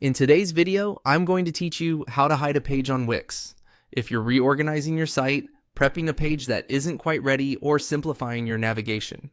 In today's video, I'm going to teach you how to hide a page on Wix. If you're reorganizing your site, prepping a page that isn't quite ready, or simplifying your navigation.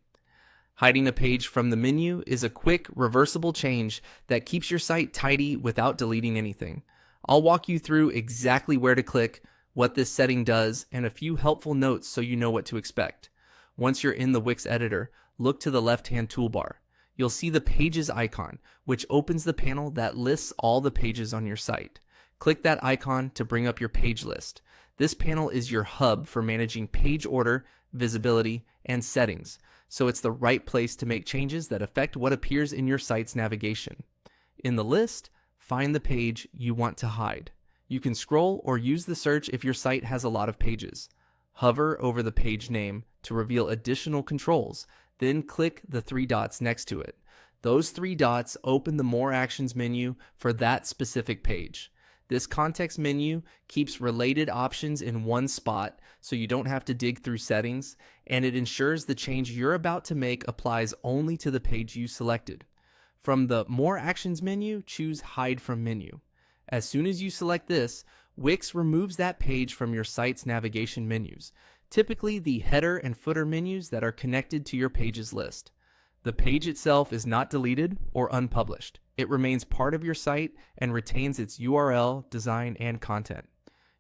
Hiding a page from the menu is a quick, reversible change that keeps your site tidy without deleting anything. I'll walk you through exactly where to click, what this setting does, and a few helpful notes so you know what to expect. Once you're in the Wix editor, look to the left-hand toolbar. You'll see the Pages icon, which opens the panel that lists all the pages on your site. Click that icon to bring up your page list. This panel is your hub for managing page order, visibility, and settings, so it's the right place to make changes that affect what appears in your site's navigation. In the list, find the page you want to hide. You can scroll or use the search if your site has a lot of pages. Hover over the page name to reveal additional controls, then click the three dots next to it. Those three dots open the More Actions menu for that specific page. This context menu keeps related options in one spot so you don't have to dig through settings, and it ensures the change you're about to make applies only to the page you selected. From the More Actions menu, choose Hide from Menu. As soon as you select this, Wix removes that page from your site's navigation menus, typically the header and footer menus that are connected to your pages list. The page itself is not deleted or unpublished. It remains part of your site and retains its URL, design, and content.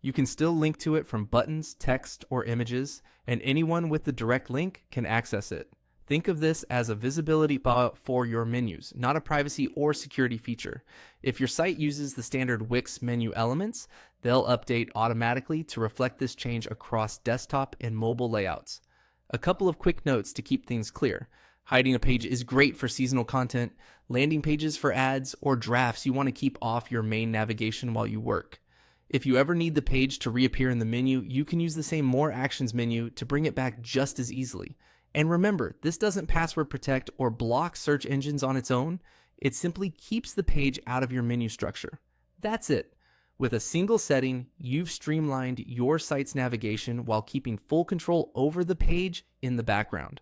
You can still link to it from buttons, text, or images, and anyone with the direct link can access it. Think of this as a visibility bot for your menus, not a privacy or security feature. If your site uses the standard Wix menu elements, they'll update automatically to reflect this change across desktop and mobile layouts. A couple of quick notes to keep things clear. Hiding a page is great for seasonal content, landing pages for ads, or drafts you want to keep off your main navigation while you work. If you ever need the page to reappear in the menu, you can use the same More Actions menu to bring it back just as easily. And remember, this doesn't password protect or block search engines on its own. It simply keeps the page out of your menu structure. That's it. With a single setting, you've streamlined your site's navigation while keeping full control over the page in the background.